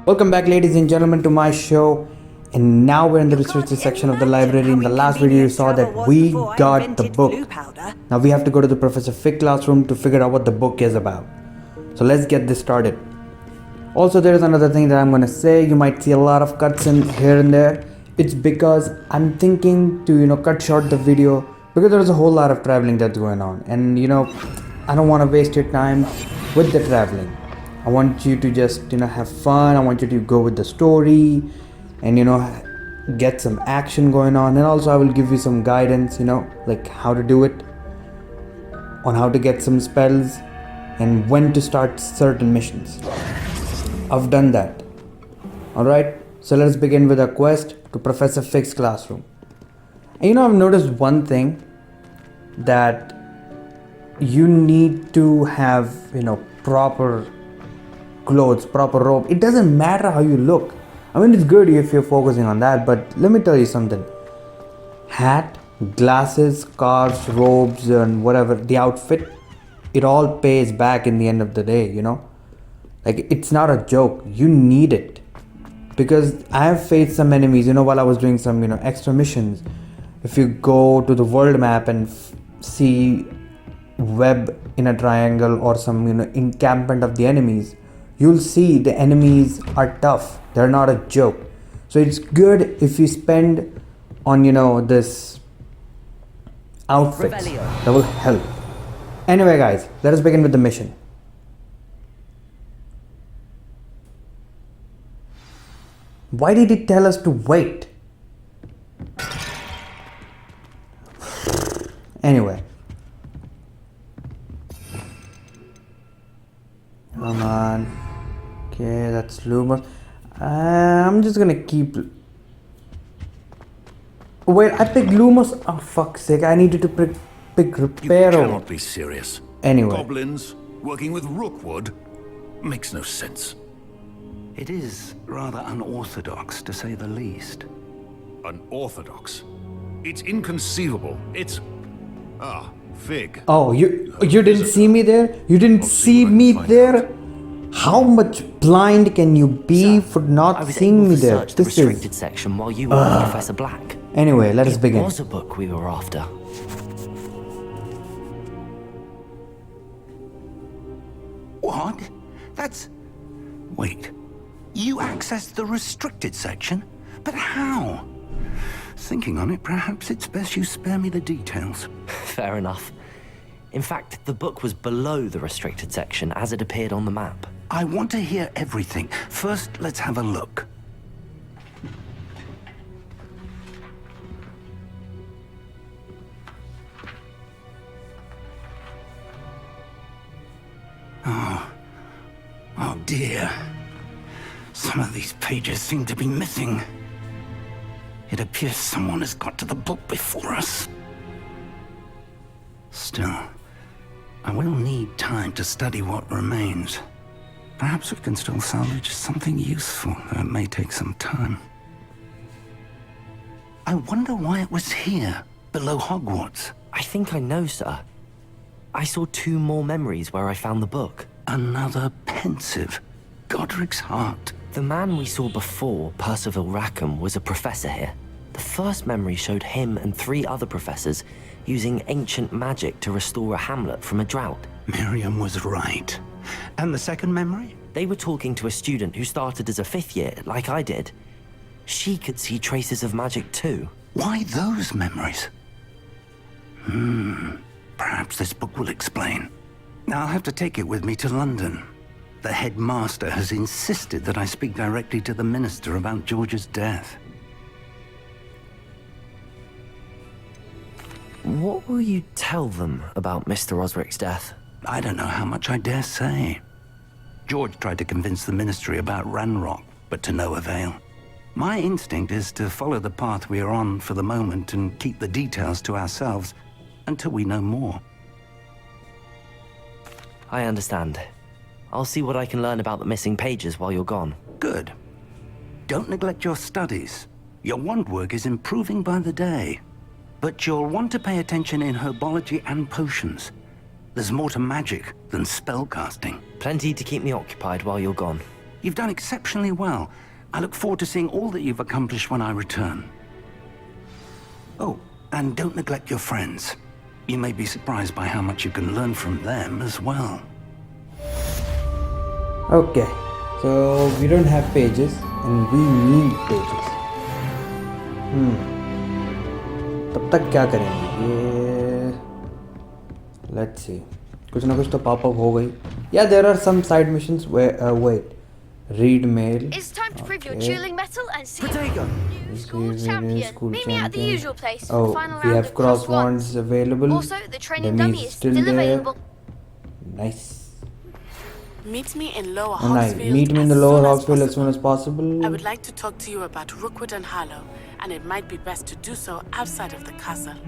Welcome back, ladies and gentlemen, to my show. And now we're in the research section of the library. In the last video you saw that we got the book. Now we have to go to the Professor Fig classroom to figure out what the book is about. So let's get this started. Also, there is another thing that I'm going to say. You might see a lot of cuts in here and there. It's because I'm thinking to cut short the video because there's a whole lot of traveling that's going on, and I don't want to waste your time with the traveling. I want you to just have fun. I want you to go with the story and get some action going on, and also I will give you some guidance like how to do it, on how to get some spells and when to start certain missions. I've done that. Alright, so let's begin with our quest to Professor Fig's classroom. And I've noticed one thing, that you need to have proper clothes, proper robe. It doesn't matter how you look. I mean, it's good if you're focusing on that, but let me tell you something. Hat, glasses, scarves, robes, and whatever, the outfit, it all pays back in the end of the day, Like, it's not a joke. You need it. Because I have faced some enemies, while I was doing some, extra missions. If you go to the world map and see web in a triangle or some, encampment of the enemies, you'll see the enemies are tough. They're not a joke. So it's good if you spend on, this outfits. That will help. Anyway, guys, let us begin with the mission. Why did it tell us to wait? Anyway. Come on. Okay, that's Lumos. I'm just gonna keep... Wait, I picked Lumos. Oh, fuck's sake. I needed to pick Reparo. You cannot be serious. Anyway. Goblins working with Rookwood makes no sense. It is rather unorthodox, to say the least. Unorthodox? It's inconceivable. It's... Fig. Oh, you didn't see me there? You didn't see me there? How much blind can you be for not seeing me there? This is the restricted section while you were with Professor Black. Anyway, let us begin. It was a book we were after. What? That's... Wait. You accessed the restricted section? But how? Thinking on it, perhaps it's best you spare me the details. Fair enough. In fact, the book was below the restricted section as it appeared on the map. I want to hear everything. First, let's have a look. Oh dear. Some of these pages seem to be missing. It appears someone has got to the book before us. Still, I will need time to study what remains. Perhaps we can still salvage something useful, though it may take some time. I wonder why it was here, below Hogwarts. I think I know, sir. I saw 2 more memories where I found the book. Another pensive, Godric's heart. The man we saw before, Percival Rackham, was a professor here. The first memory showed him and 3 other professors using ancient magic to restore a hamlet from a drought. Miriam was right. And the second memory? They were talking to a student who started as a 5th year, like I did. She could see traces of magic too. Why those memories? Perhaps this book will explain. Now I'll have to take it with me to London. The headmaster has insisted that I speak directly to the minister about George's death. What will you tell them about Mr. Osric's death? I don't know how much I dare say. George tried to convince the ministry about Ranrock, but to no avail. My instinct is to follow the path we are on for the moment and keep the details to ourselves until we know more. I understand. I'll see what I can learn about the missing pages while you're gone. Good. Don't neglect your studies. Your wand work is improving by the day. But you'll want to pay attention in herbology and potions. There's more to magic than spellcasting. Plenty to keep me occupied while you're gone. You've done exceptionally well. I look forward to seeing all that you've accomplished when I return. Oh, and don't neglect your friends. You may be surprised by how much you can learn from them as well. Okay, so we don't have pages and we need pages. तब तक क्या करेंगे ये? Let's see. कुछ ना कुछ तो pop up हो गई. Yeah, there are some side missions where wait. Read mail. It's time to prove your dueling metal and see Diagon. new school champion. Meet me at the usual place for Oh, the final we round have of cross Cross wands available. Also, the training Demi dummy is is still still there. available. Nice. Meet me in Lower And I Hogsmeade meet me in the as lower soon as Hogsmeade as soon as possible. possible. I would like to talk to you about Rookwood and Harlow, and it might be best to do so outside of the castle.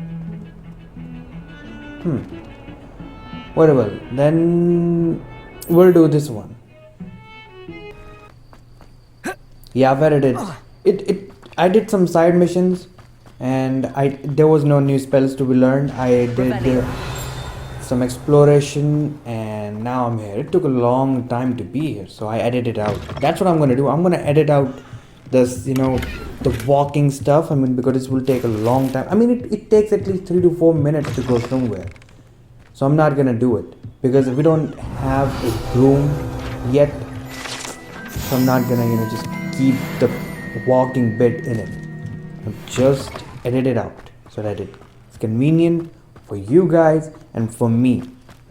Whatever. Then we'll do this one. Yeah, I've edited it. I did some side missions, and there was no new spells to be learned. I did some exploration, and now I'm here. It took a long time to be here, so I edited out. That's what I'm gonna do. I'm gonna edit out this, the walking stuff. I mean, because this will take a long time. I mean, it takes at least 3 to 4 minutes to go somewhere. So I'm not gonna do it because we don't have a broom yet. So I'm not gonna, just keep the walking bit in it. I'll just edit it out so that it's convenient for you guys and for me,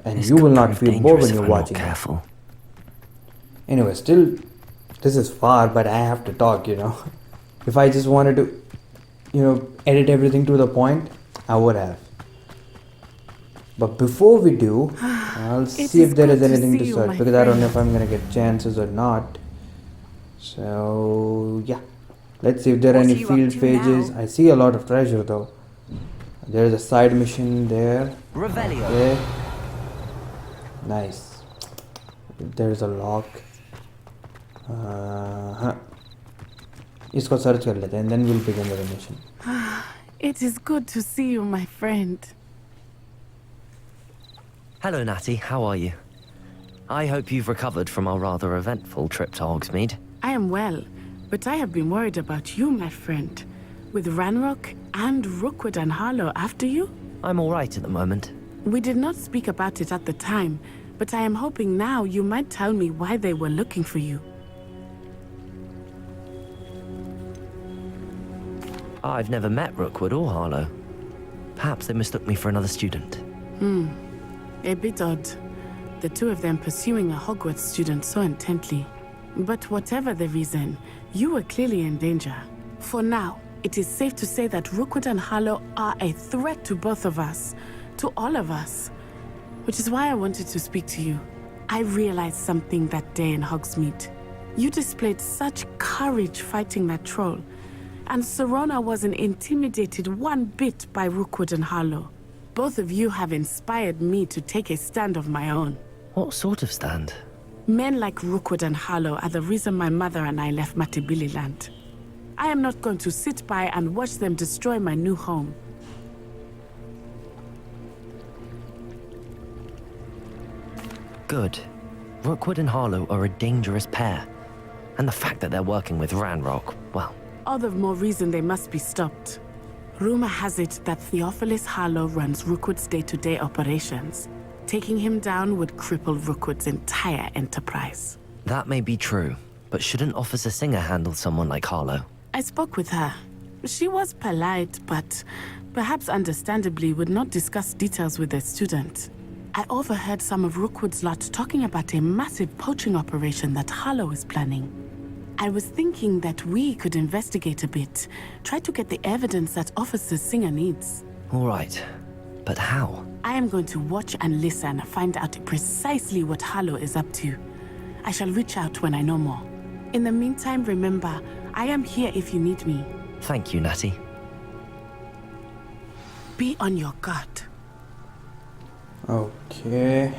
and This you will could not prove feel bored dangerous when if you're I'm not watching it. careful. Anyway, this is far, but I have to talk. If I just wanted to, edit everything to the point, I would have. But before we do, I'll see if there is anything to search, because I don't know if I'm gonna get chances or not. So yeah, let's see if there are any field pages. I see a lot of treasure though. There's a side mission there. Revelio. Okay. Nice. There's a lock. इसको search कर लेते हैं, and then we'll begin the mission. It is good to see you, my friend. Hello, Natty. How are you? I hope you've recovered from our rather eventful trip to Hogsmeade. I am well, but I have been worried about you, my friend. With Ranrock and Rookwood and Harlow after you? I'm all right at the moment. We did not speak about it at the time, but I am hoping now you might tell me why they were looking for you. I've never met Rookwood or Harlow. Perhaps they mistook me for another student. A bit odd. The two of them pursuing a Hogwarts student so intently. But whatever the reason, you were clearly in danger. For now, it is safe to say that Rookwood and Harlow are a threat to both of us. To all of us. Which is why I wanted to speak to you. I realized something that day in Hogsmeade. You displayed such courage fighting that troll. And Serona wasn't intimidated one bit by Rookwood and Harlow. Both of you have inspired me to take a stand of my own. What sort of stand? Men like Rookwood and Harlow are the reason my mother and I left Matibili land. I am not going to sit by and watch them destroy my new home. Good. Rookwood and Harlow are a dangerous pair. And the fact that they're working with Ranrock, well... All the more reason they must be stopped. Rumor has it that Theophilus Harlow runs Rookwood's day-to-day operations. Taking him down would cripple Rookwood's entire enterprise. That may be true, but shouldn't Officer Singer handle someone like Harlow? I spoke with her. She was polite, but perhaps understandably would not discuss details with a student. I overheard some of Rookwood's lot talking about a massive poaching operation that Harlow is planning. I was thinking that we could investigate a bit, try to get the evidence that Officer Singer needs. All right, but how? I am going to watch and listen, find out precisely what Harlow is up to. I shall reach out when I know more. In the meantime, remember, I am here if you need me. Thank you, Natty. Be on your guard. Okay.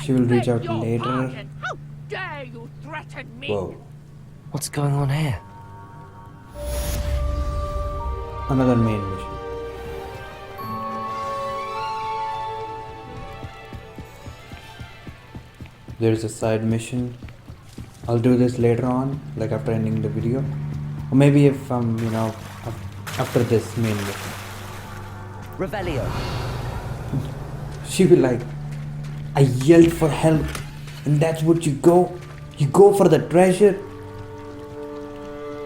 She will reach out later. How dare you threaten me? Whoa. What's going on here? Another main mission. There is a side mission. I'll do this later on, like after ending the video, or maybe if I'm, after this main mission. Revelio. She will like, I yelled for help, and that's what you go? You go for the treasure?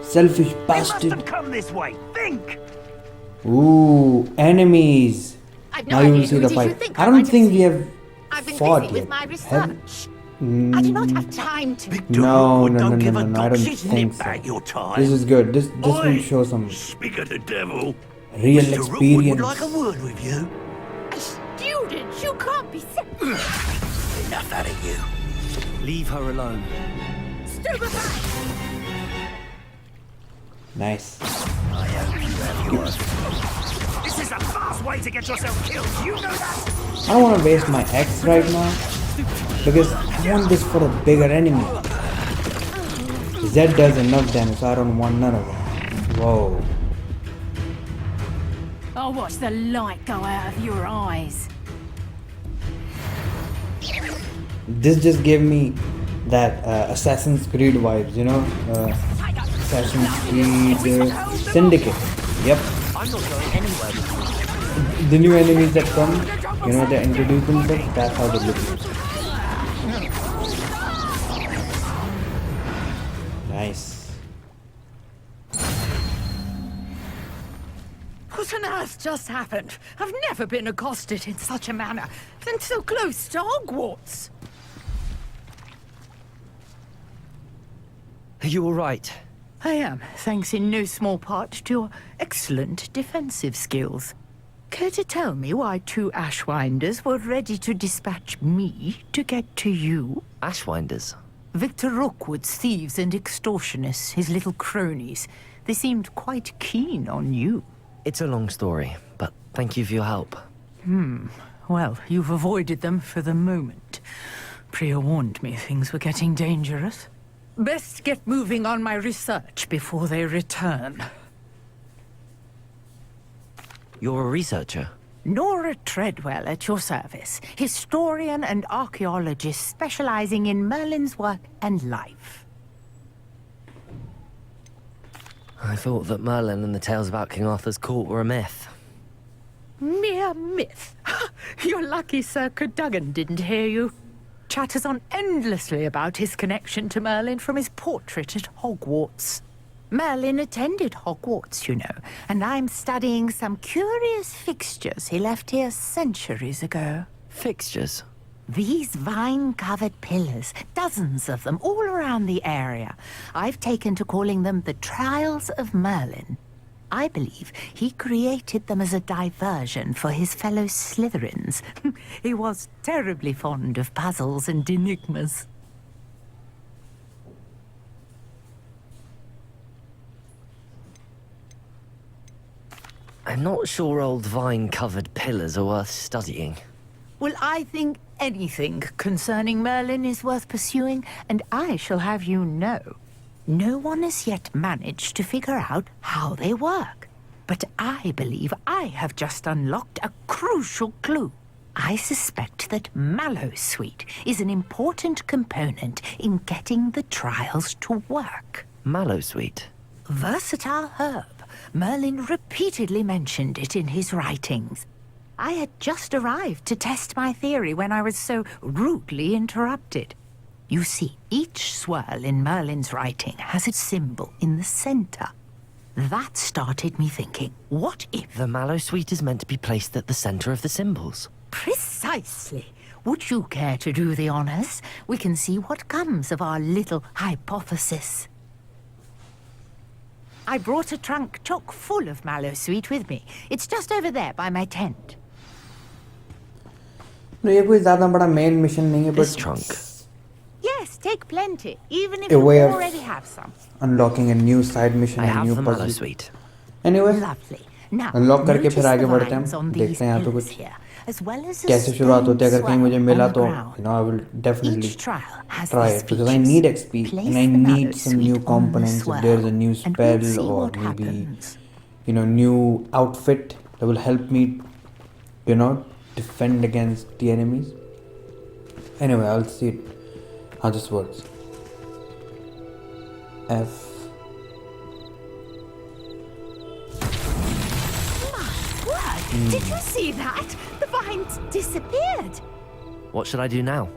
Selfish bastard. You must have come this way. Think. Ooh, enemies. I've Now no you will idea see who the it is you fight. think I I don't might have think we seen. have I've been fought busy yet. with my Have- research. I do not have time to. Victor No, Rookwood no, don't no, give no, a no, I don't doxy's think nip so. back your time. This is good. This Oi, will show some Speak of the devil. real Mr. Rookwood experience. would like a word with you. Students, you can't be Enough out of you. Leave her alone. stupefied. Nice. I hope you have yours. This is a fast way to get yourself killed. You know that? I don't want to waste my X right now because I want this for a bigger enemy. Z does enough damage, so I don't want none of it. Whoa. I'll watch the light go out of your eyes. This just gave me that Assassin's Creed vibes, Assassin's Creed Syndicate. Yep. I'm not going anywhere with you. The new enemies that come, they introduce themselves, that's how they look. Nice. What on earth just happened? I've never been accosted in such a manner, and so close to Hogwarts. Are you all right? I am, thanks in no small part to your excellent defensive skills. Care to tell me why two Ashwinders were ready to dispatch me to get to you? Ashwinders. Victor Rookwood's thieves and extortionists, his little cronies. They seemed quite keen on you. It's a long story, but thank you for your help. Well, you've avoided them for the moment. Priya warned me things were getting dangerous. Best get moving on my research before they return. You're a researcher? Nora Treadwell at your service, historian and archaeologist specializing in Merlin's work and life. I thought that Merlin and the tales about King Arthur's court were a myth. Mere myth. You're lucky Sir Cadogan didn't hear you. Chatters on endlessly about his connection to Merlin from his portrait at Hogwarts. Merlin attended Hogwarts, and I'm studying some curious fixtures he left here centuries ago. Fixtures? These vine-covered pillars, dozens of them all around the area. I've taken to calling them the Trials of Merlin. I believe he created them as a diversion for his fellow Slytherins. He was terribly fond of puzzles and enigmas. I'm not sure old vine-covered pillars are worth studying. Well, I think anything concerning Merlin is worth pursuing, and I shall have you know. No one has yet managed to figure out how they work. But I believe I have just unlocked a crucial clue. I suspect that Mallowsweet is an important component in getting the trials to work. Mallowsweet? Versatile herb. Merlin repeatedly mentioned it in his writings. I had just arrived to test my theory when I was so rudely interrupted. You see, each swirl in Merlin's writing has its symbol in the center. That started me thinking, what if... The Mallowsweet is meant to be placed at the center of the symbols. Precisely. Would you care to do the honors? We can see what comes of our little hypothesis. I brought a trunk chock full of Mallowsweet with me. It's just over there by my tent. ये कोई ज़्यादा बड़ा main mission नहीं है, This but trunk. Yes, take plenty, even if A you way of- already have some. unlocking a new side mission I and have new the puzzle. Mallowsweet. Anyway, Lovely. Now, Unlock करके notice फिर आगे the बढ़ते हैं vines हम, on देखते these हैं यहाँ पे pillars कुछ here, as well as a कैसे शुरुआत होती है. अगर कहीं मुझे stone मिला on the तो ground. I will definitely Each trial has try these it because I features. need XP Place and I the need some new Mallowsweet on the components. If there's a new swirl, and we'll spell see or what maybe happens. new outfit that will help me defend against the enemies. Anyway, I'll see how this works. F. Did you see that? The vines disappeared. What should I do now?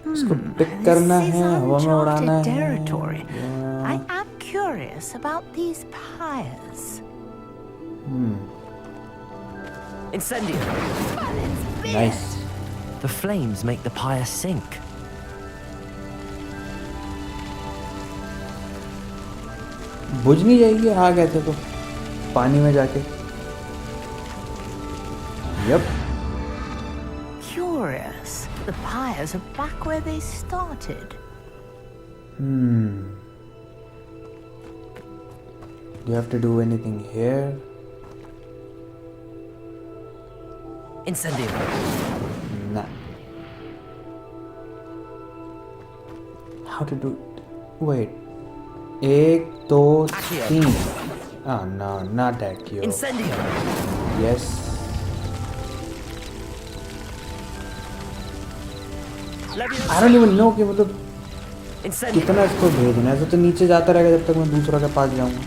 इसको pick करना This is है, हवा में उड़ाना uncharted है. territory. Yeah. I am curious about these pyres. Incendio! Nice. The flames make the pyre sink. बुझ नहीं जाएगी आग ऐसे तो पानी में जाके. Yep. Curious. The pyres are back where they started. Do you have to do anything here? Incendio! Nah. How to do it? Wait. 1, 2, 3. Oh no, not Accio. Incendio! Yes. I don't even know कि मतलब Incendio! कितना इसको भेजना है. तो नीचे जाता रहेगा जब तक मैं दूसरा के पास जाऊंगा.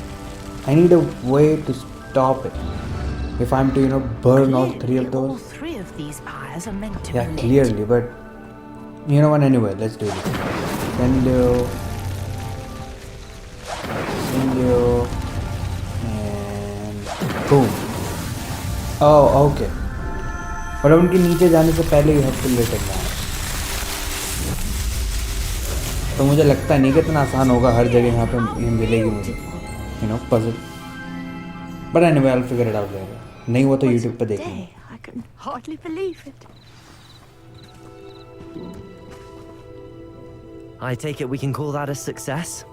I need a way to stop it. If I'm to, burn all 3 of All those. 3 of these pyres are meant to Yeah, be lit. clearly, but you know what? Anyway, let's do this. Send you, and boom. Oh, okay. और उनके नीचे जाने से पहले you have to let it down. तो मुझे लगता नहीं कि इतना आसान होगा हर जगह यहाँ पे ये मिलेगी मुझे, puzzle. But anyway, I'll figure it out later. नहीं हुआ तो YouTube पे देख लूँगा. I can hardly believe it. I take it we can call that a success?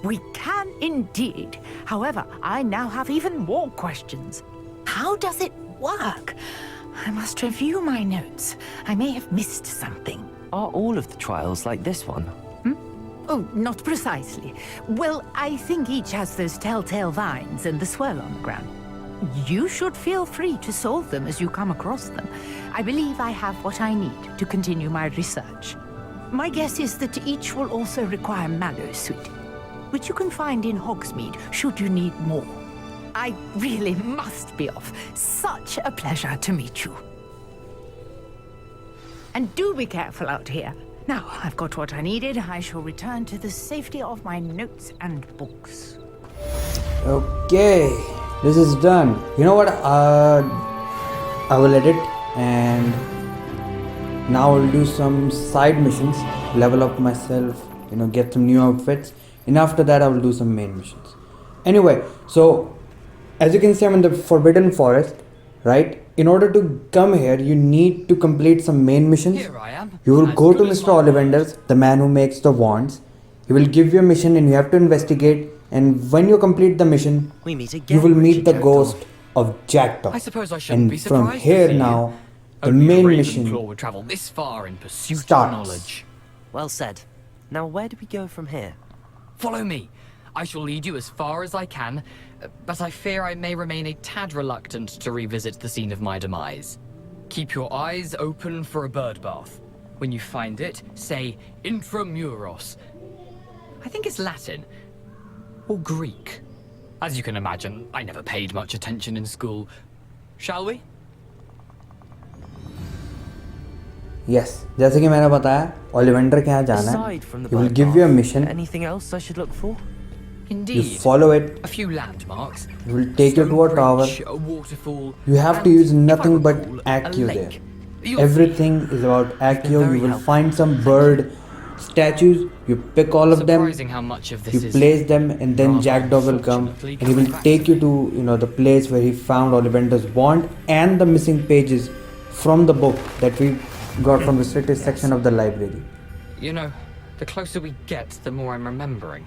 We can indeed. However, I now have even more questions. How does it work? I must review my notes. I may have missed something. Are all of the trials like this one? Oh, not precisely. Well, I think each has those telltale vines and the swirl on the ground. You should feel free to solve them as you come across them. I believe I have what I need to continue my research. My guess is that each will also require Mallow's suite, which you can find in Hogsmeade should you need more. I really must be off. Such a pleasure to meet you. And do be careful out here. Now, I've got what I needed. I shall return to the safety of my notes and books. Okay, this is done. You know what? I will edit and now I'll do some side missions, level up myself, get some new outfits, and after that I will do some main missions. Anyway, so as you can see, I'm in the Forbidden Forest, right? In order to come here, you need to complete some main missions. Here I am. You will As go to good as Mr. my Ollivander's, the man who makes the wands. He will give you a mission and you have to investigate. And when you complete the mission, We meet again. you will meet Richard the Jackdaw. ghost of Jackdaw. I suppose I shouldn't And be from surprised here to see now, the Only a main Ravenclaw mission would travel this far in pursuit starts. of knowledge. Well said. Now where do we go from here? Follow me. I shall lead you as far as I can, but I fear I may remain a tad reluctant to revisit the scene of my demise. Keep your eyes open for a bird bath. When you find it, say intramuros. I think it's Latin. Or Greek. As you can imagine, I never paid much attention in school. Shall we? Yes, जैसे कि मैंने बताया, Ollivander के यहाँ जाना है. Aside from the He will bird give you a bath, mission. Anything else I should look for? Indeed. You follow it. A few landmarks. He will take you to a tower. Bridge, a waterfall. You have to and, use if I nothing but recall, a Accio there. lake. You'll Everything is about Accio. very You will helpful. find some bird statues. You pick all of them. Surprising how much of this You is place them, and then rather Jackdaw will come, unfortunately and he will coming back take to you to the place where he found Ollivander's wand and the missing pages from the book that we got from the restricted section of the library. You know, the closer we get, the more I'm remembering.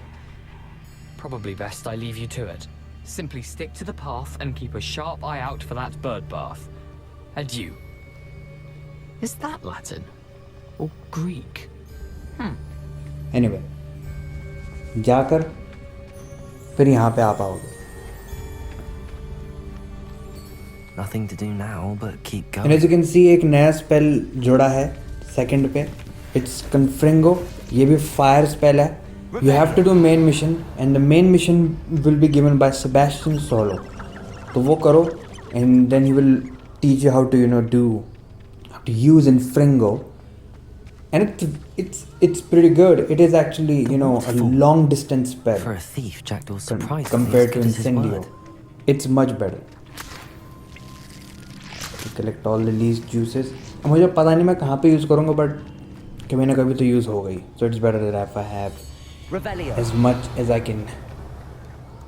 Probably best I leave you to it. Simply stick to the path and keep a sharp eye out for that bird bath. Adieu. Is that Latin? Or Greek? Anyway, जाकर फिर यहाँ पे आ पाओगे. Nothing to do now but keep And going. as you can see, एक नया spell जोड़ा है second पे. It's Confringo. ये भी fire spell है. You have to do main mission, and the main mission will be given by Sebastian Solo. तो वो करो, and then he will teach you how to how to use Infringo, and it's pretty good. It is actually a long distance spell. For a thief, Jackdaw's surprised compared to Incendio. It's much better. You collect all the least juices. मुझे पता नहीं मैं कहाँ पे use करूँगा, but कभी ना कभी तो यूज़ हो गई. So it's better that if I have as much as I can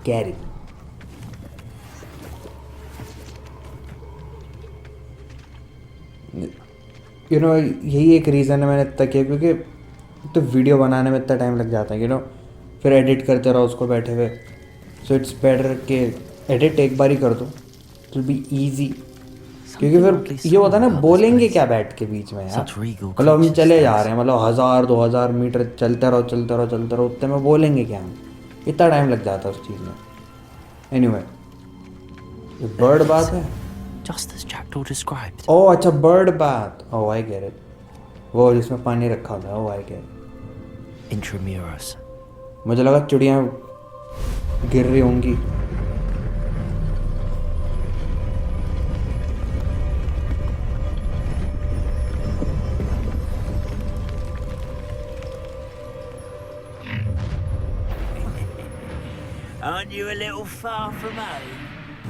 carry. यही एक रीज़न है मैंने इतना किया, क्योंकि तो वीडियो बनाने में इतना टाइम लग जाता है फिर एडिट करते रहो उसको बैठे हुए. सो इट्स बेटर कि एडिट एक बार ही कर दो, इट विल बी ईजी. क्योंकि फिर ये होता है ना, बोलेंगे क्या बैठ के बीच में यार. मतलब हम चले जा रहे हैं, मतलब 1000-2000 मीटर चलते रहो उतने में बोलेंगे क्या हम. इतना टाइम लग जाता है उस चीज़ में. एनीवे, ये बर्ड बात है. Just as Jackdaw described. ओह अच्छा, बर्ड बात. ओह आई गेट इट. वो जिसमें पानी रखा होता है. ओह आई गेट. Intramuros. मुझे लगा चिड़ियाँ गिर रही होंगी. Aren't you a little far from home?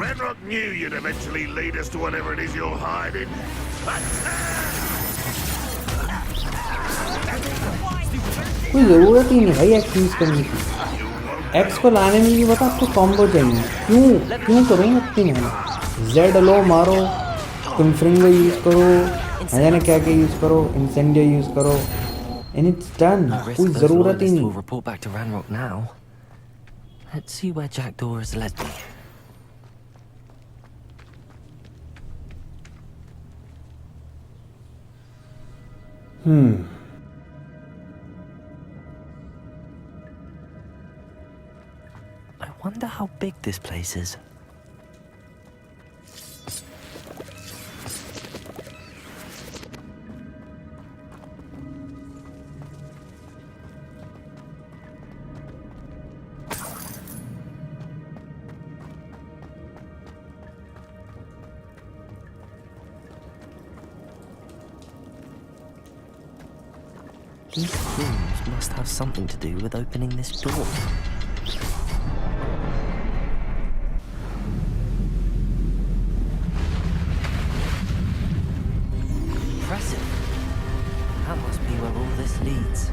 Ranrock knew you'd eventually lead us to whatever it is you're hiding. कोई ज़रूरत ही नहीं भाई एक्स यूज़ करने की. एक्स को लाने में भी बता आपको कॉम्बो चाहिए. क्यों करूँ इतनी मेहनत. जेड लो मारो, तुम फ्रिंगो यूज़ करो, न जाने क्या यूज़ करो, इंसेंडियो यूज़ करो, and it's done. कोई ज़रूरत ही नहीं. We'll report back to Ranrock now. Let's see where Jackdaw has led me. I wonder how big this place is. These rooms must have something to do with opening this door. Impressive. That must be where all this leads.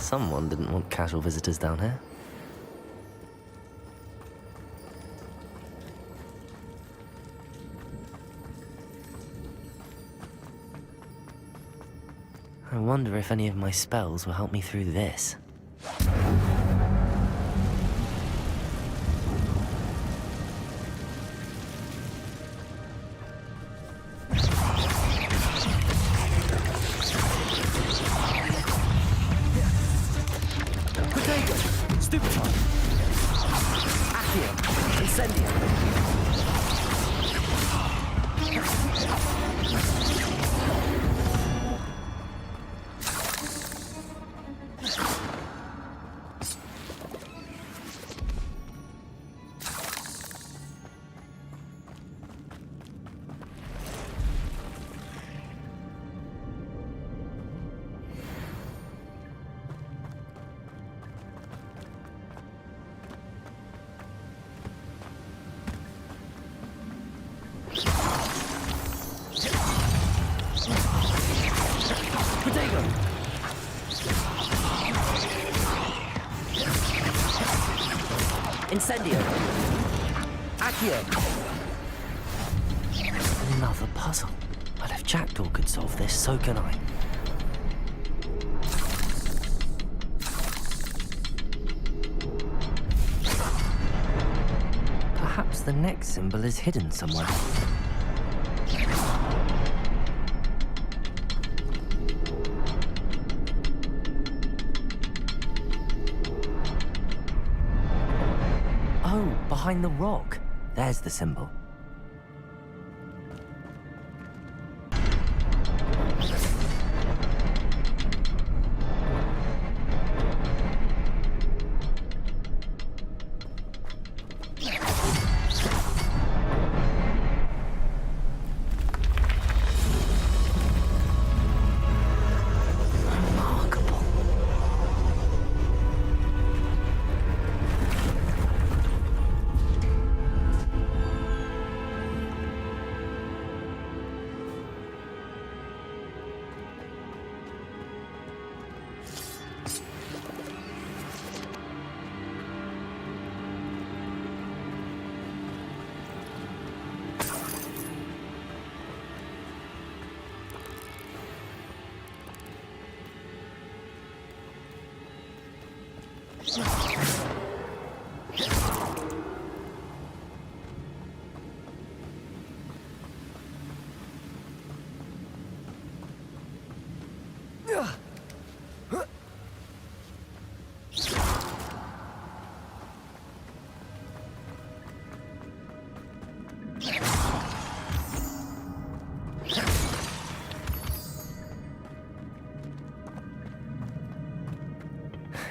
Someone didn't want casual visitors down here. I wonder if any of my spells will help me through this. Incendio. Accio. Another puzzle. But if Jackdaw could solve this, so can I. Perhaps the next symbol is hidden somewhere. Oh, behind the rock. There's the symbol.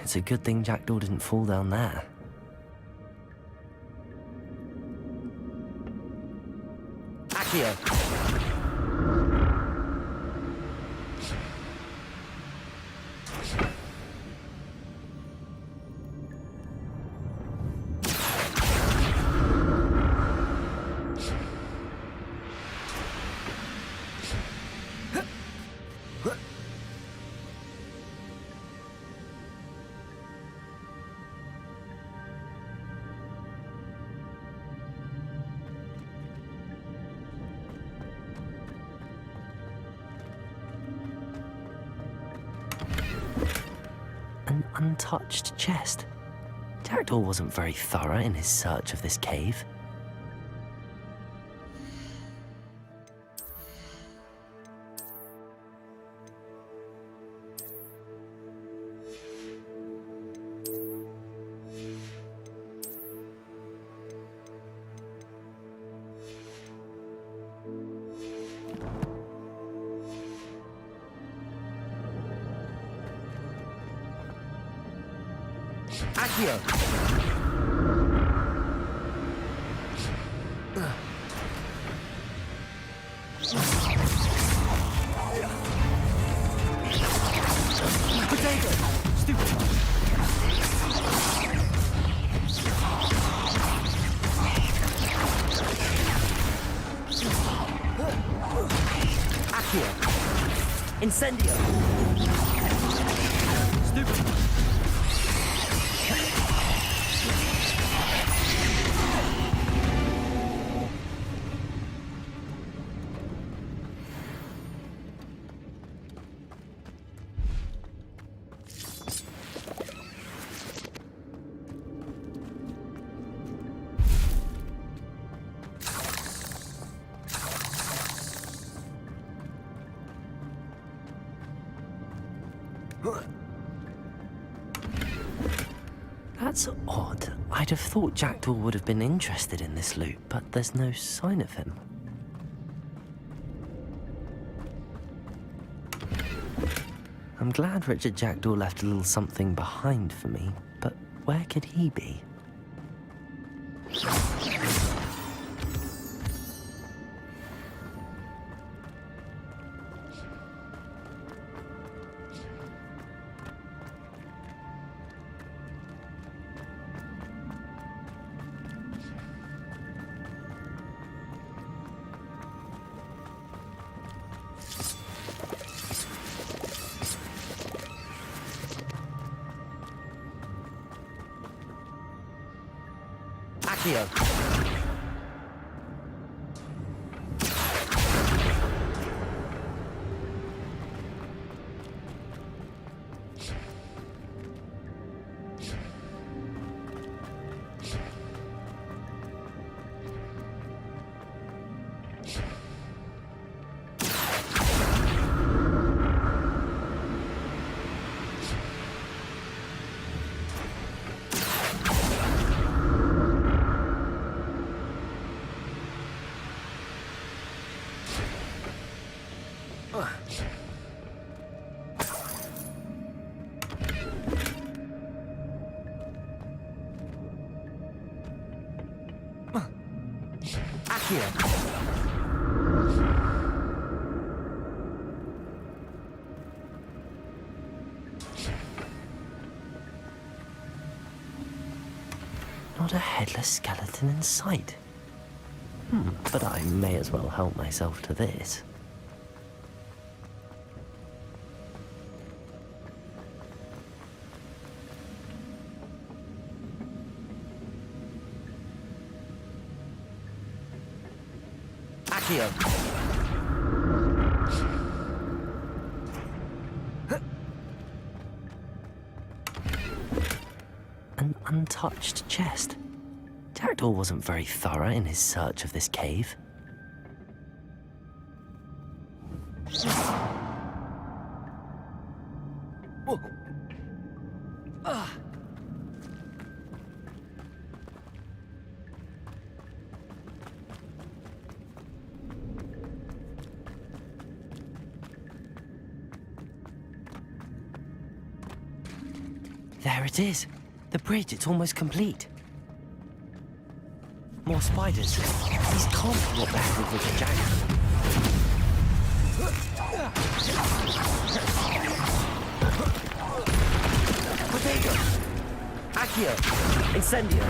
It's a good thing Jackdaw didn't fall down there. Accio! An untouched chest. Jackdaw wasn't very thorough in his search of this cave. Accio! Potato! Stupid! Accio! Incendio! Stupid! That's odd. I'd have thought Jackdaw would have been interested in this loot, but there's no sign of him. I'm glad Richard Jackdaw left a little something behind for me, but where could he be? Accio! Accio. Not a headless skeleton in sight. But I may as well help myself to this. Accio. An untouched chest. Jackdaw wasn't very thorough in his search of this cave. There it is. The bridge, it's almost complete. More spiders. These can't be what the heck with the jacket. Potato! Accio! Incendio!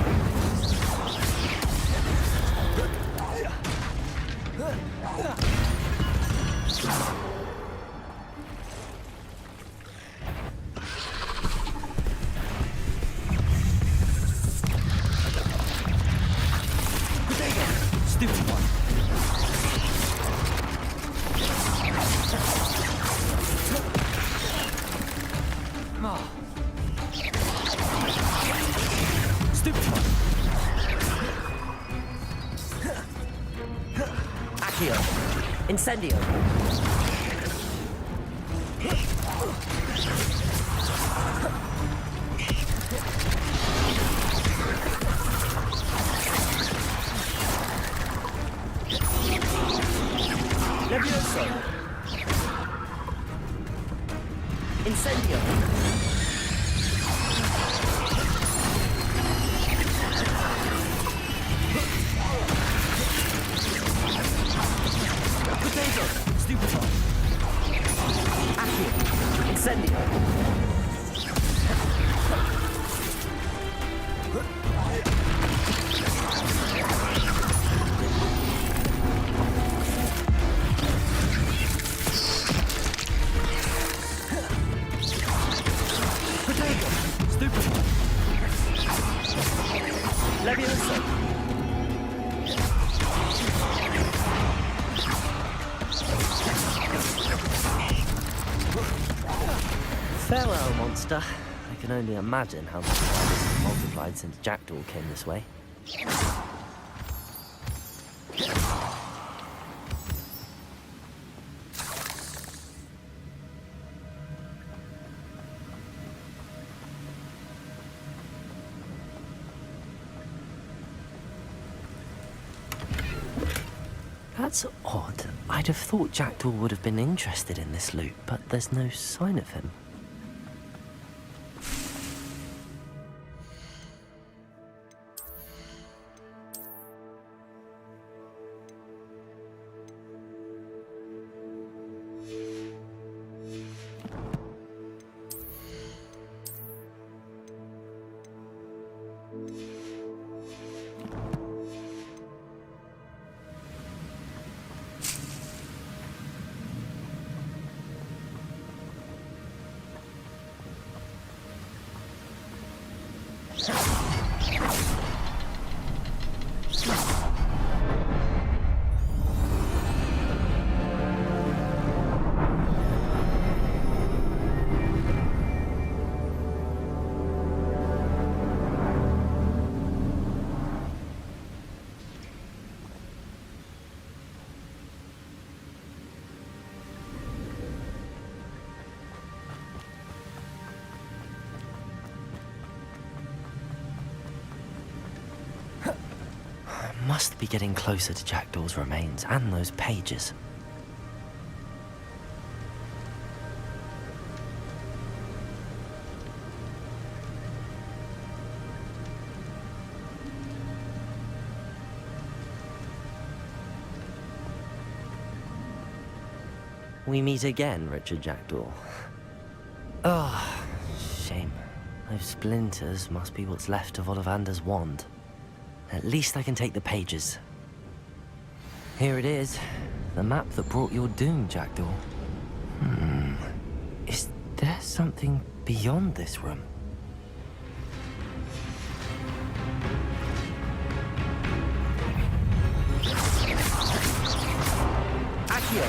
Stupid one. Stupid one. Accio. Incendio. Levioso. Incendio. Potato. Stupid one. Accio. Incendio. Levioso. Farewell, monster. I can only imagine how the spiders have multiplied since Jackdaw came this way. That's odd. I'd have thought Jackdaw would have been interested in this loot, but there's no sign of him. Must be getting closer to Jackdaw's remains and those pages. We meet again, Richard Jackdaw. Ah, shame. Those splinters must be what's left of Ollivander's wand. At least I can take the pages. Here it is. The map that brought your doom, Jackdaw. Is there something beyond this room? Accio!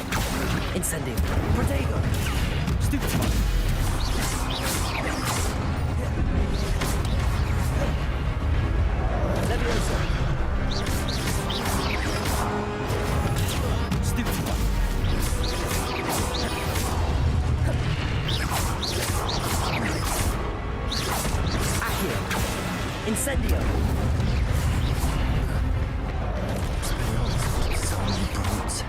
Incendium! Protego! Stupefy! Leviosa! Stupefy! Accio! Incendio! So many brutes.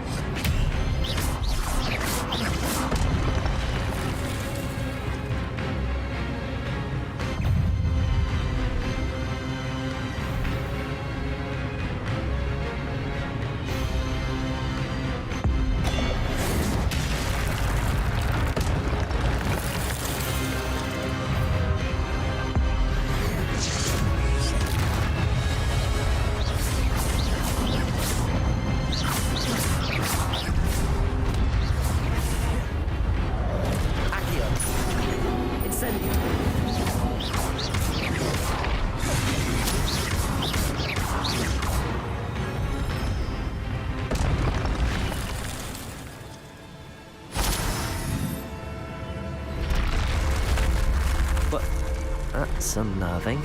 That's unnerving.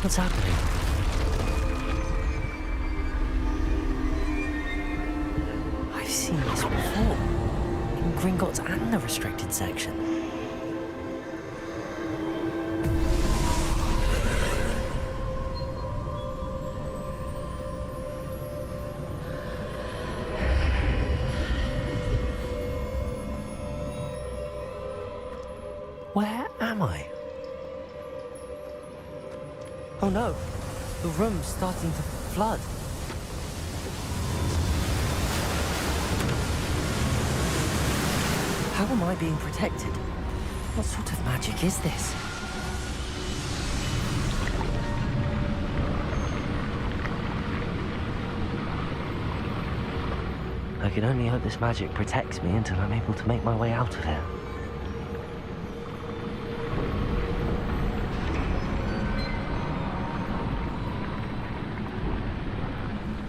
What's happening? I've seen this before. In Gringotts and the restricted section. Where am I? Oh no, the room's starting to flood. How am I being protected? What sort of magic is this? I can only hope this magic protects me until I'm able to make my way out of here.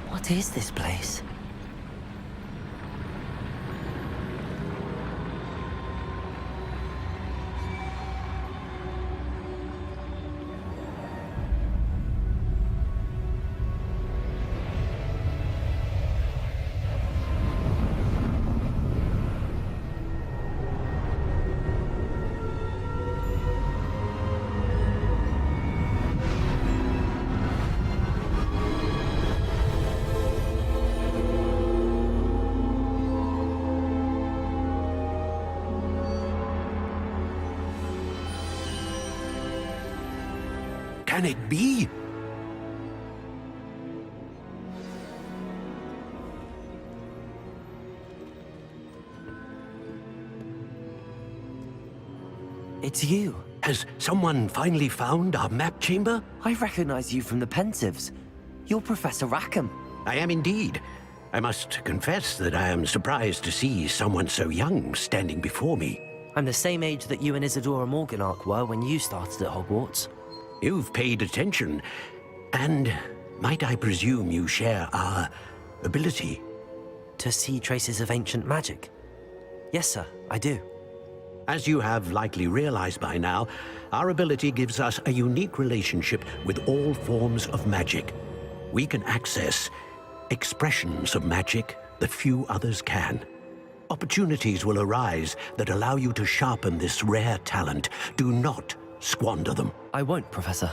What is this place? Can it be? It's you. Has someone finally found our map chamber? I recognize you from the Pensives. You're Professor Rackham. I am indeed. I must confess that I am surprised to see someone so young standing before me. I'm the same age that you and Isadora Morganach were when you started at Hogwarts. You've paid attention, and might I presume you share our ability? To see traces of ancient magic? Yes, sir, I do. As you have likely realized by now, our ability gives us a unique relationship with all forms of magic. We can access expressions of magic that few others can. Opportunities will arise that allow you to sharpen this rare talent. Do not squander them. I won't, Professor.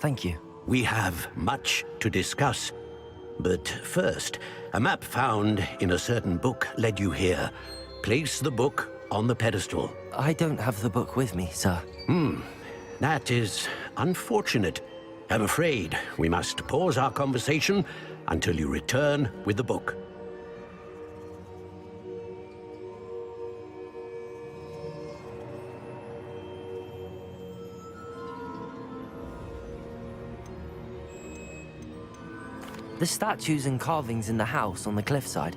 Thank you. We have much to discuss. But first, a map found in a certain book led you here. Place the book on the pedestal. I don't have the book with me, sir. That is unfortunate. I'm afraid we must pause our conversation until you return with the book. The statues and carvings in the house on the cliffside,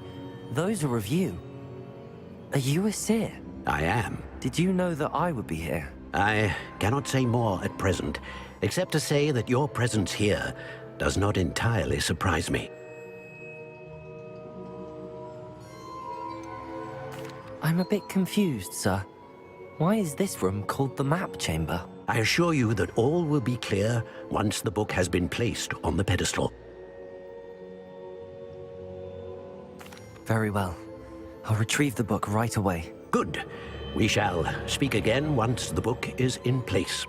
those are of you. Are you a seer? I am. Did you know that I would be here? I cannot say more at present, except to say that your presence here does not entirely surprise me. I'm a bit confused, sir. Why is this room called the map chamber? I assure you that all will be clear once the book has been placed on the pedestal. Very well. I'll retrieve the book right away. Good. We shall speak again once the book is in place.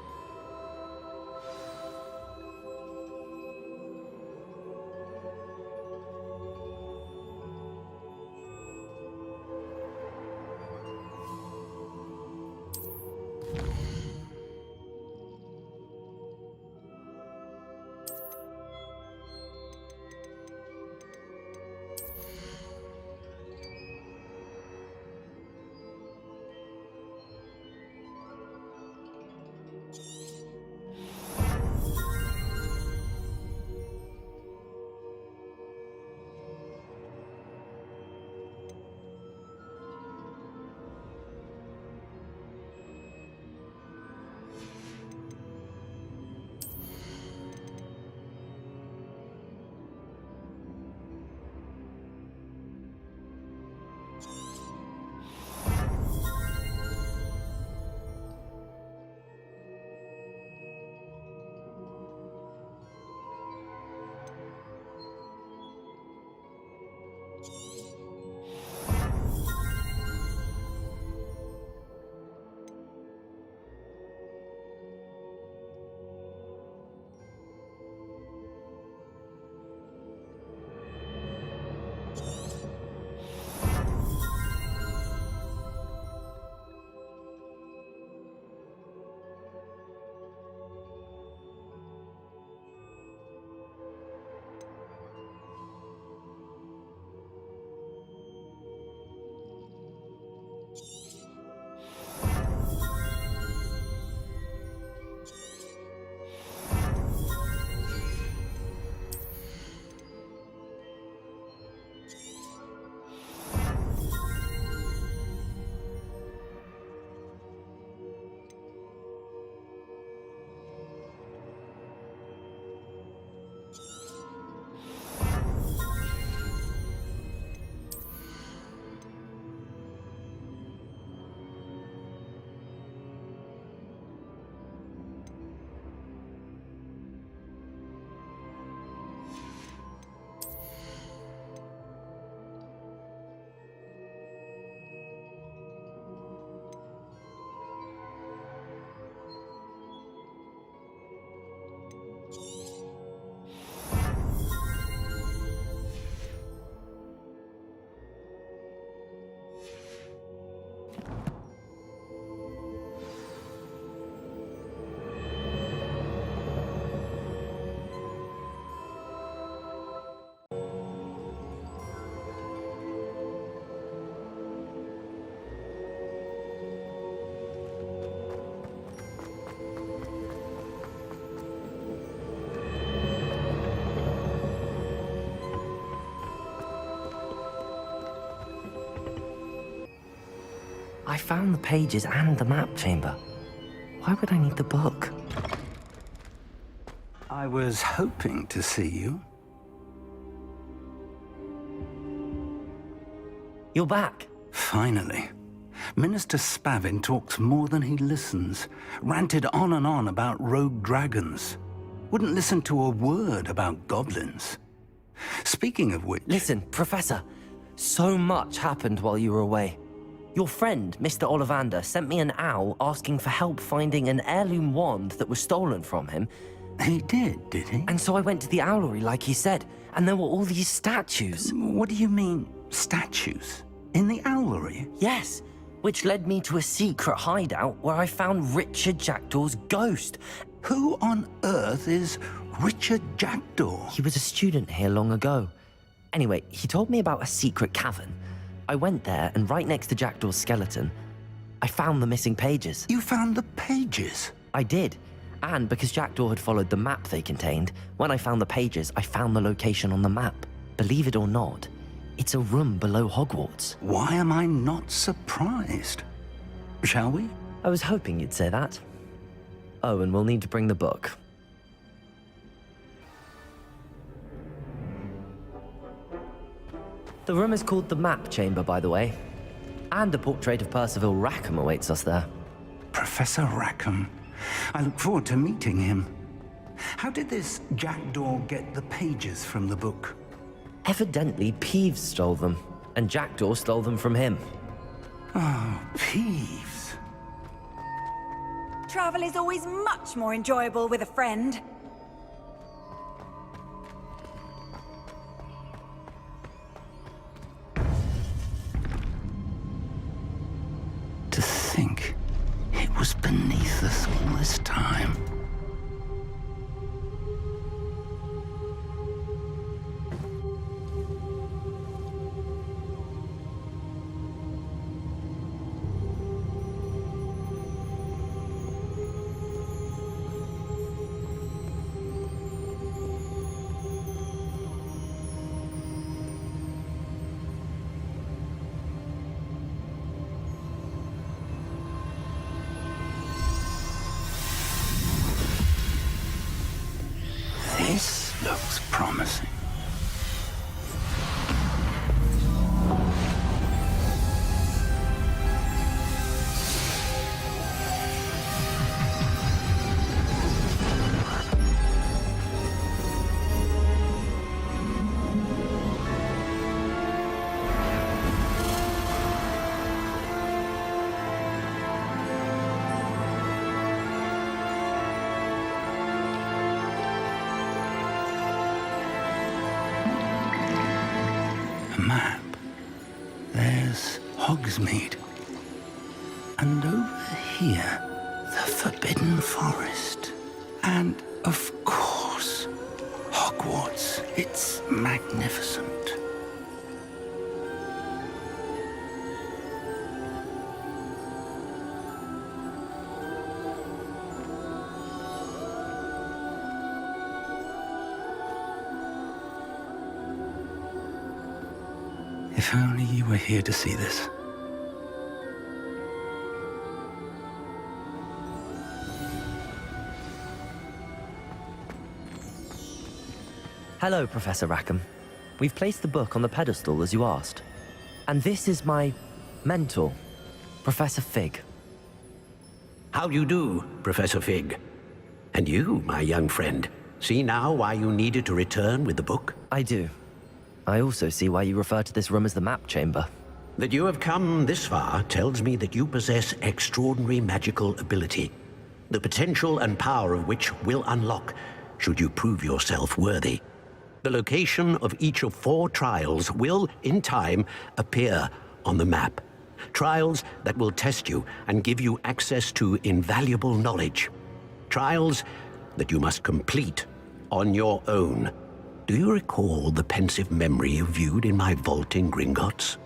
I found the pages and the map chamber. Why would I need the book? I was hoping to see you. You're back. Finally. Minister Spavin talks more than he listens. Ranted on and on about rogue dragons. Wouldn't listen to a word about goblins. Speaking of which... Listen, Professor. So much happened while you were away. Your friend, Mr. Ollivander, sent me an owl asking for help finding an heirloom wand that was stolen from him. He did he? And so I went to the owlery like he said, and there were all these statues. What do you mean, statues? In the owlery? Yes, which led me to a secret hideout where I found Richard Jackdaw's ghost. Who on earth is Richard Jackdaw? He was a student here long ago. Anyway, he told me about a secret cavern. I went there, and right next to Jackdaw's skeleton, I found the missing pages. You found the pages? I did. And because Jackdaw had followed the map they contained, when I found the pages, I found the location on the map. Believe it or not, it's a room below Hogwarts. Why am I not surprised? Shall we? I was hoping you'd say that. Oh, and we'll need to bring the book. The room is called the Map Chamber, by the way. And a portrait of Percival Rackham awaits us there. Professor Rackham. I look forward to meeting him. How did this Jackdaw get the pages from the book? Evidently, Peeves stole them, and Jackdaw stole them from him. Oh, Peeves. Travel is always much more enjoyable with a friend. To think it was beneath us all this time. This looks promising. Map. There's Hogsmeade. And over here, the Forbidden Forest. And, of course, Hogwarts. It's magnificent. If only you were here to see this. Hello, Professor Rackham. We've placed the book on the pedestal as you asked. And this is my mentor, Professor Fig. How do you do, Professor Fig? And you, my young friend, see now why you needed to return with the book? I do. I also see why you refer to this room as the Map Chamber. That you have come this far tells me that you possess extraordinary magical ability, the potential and power of which will unlock should you prove yourself worthy. The location of each of 4 trials will, in time, appear on the map. Trials that will test you and give you access to invaluable knowledge. Trials that you must complete on your own. Do you recall the pensive memory you viewed in my vault in Gringotts?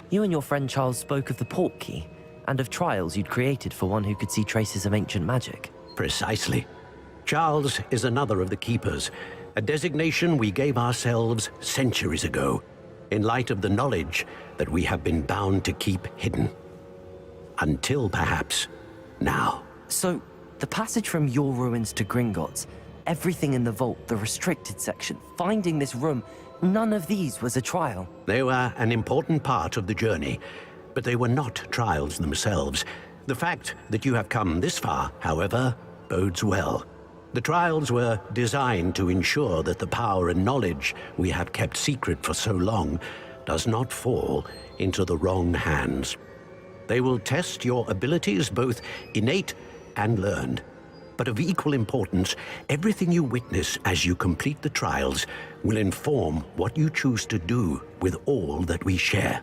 You and your friend Charles spoke of the Portkey, and of trials you'd created for one who could see traces of ancient magic. Precisely. Charles is another of the Keepers, a designation we gave ourselves centuries ago, in light of the knowledge that we have been bound to keep hidden. Until perhaps now. So, the passage from your ruins to Gringotts, everything in the vault, the restricted section, finding this room, none of these was a trial. They were an important part of the journey, but they were not trials themselves. The fact that you have come this far, however, bodes well. The trials were designed to ensure that the power and knowledge we have kept secret for so long does not fall into the wrong hands. They will test your abilities, both innate and learned. But of equal importance, everything you witness as you complete the trials will inform what you choose to do with all that we share.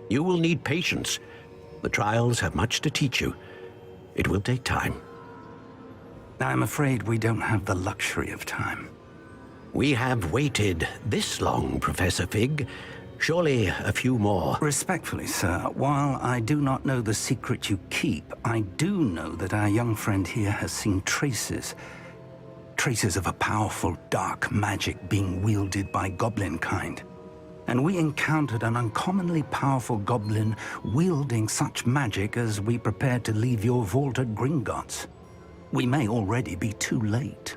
You will need patience. The trials have much to teach you. It will take time. I'm afraid we don't have the luxury of time. We have waited this long, Professor Fig, Surely a few more. Respectfully, sir, while I do not know the secret you keep, I do know that our young friend here has seen traces. Traces of a powerful dark magic being wielded by goblin kind. And we encountered an uncommonly powerful goblin wielding such magic as we prepared to leave your vault at Gringotts. We may already be too late.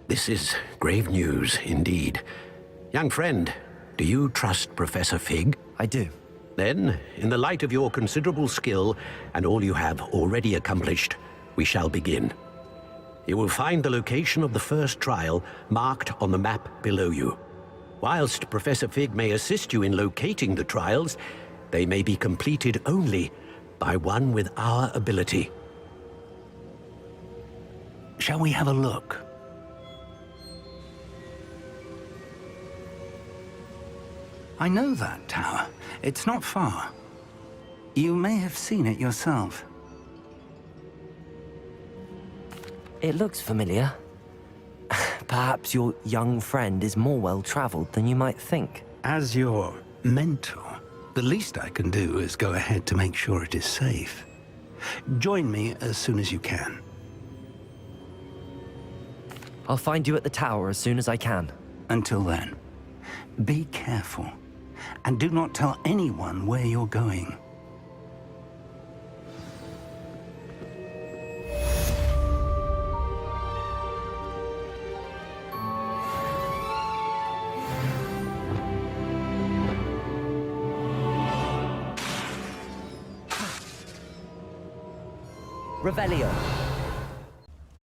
This is grave news indeed. Young friend, do you trust Professor Fig? I do. Then, in the light of your considerable skill and all you have already accomplished, we shall begin. You will find the location of the first trial marked on the map below you. Whilst Professor Fig may assist you in locating the trials, they may be completed only by one with our ability. Shall we have a look? I know that tower. It's not far. You may have seen it yourself. It looks familiar. Perhaps your young friend is more well-traveled than you might think. As your mentor, the least I can do is go ahead to make sure it is safe. Join me as soon as you can. I'll find you at the tower as soon as I can. Until then, be careful, and do not tell anyone where you're going. Revelio.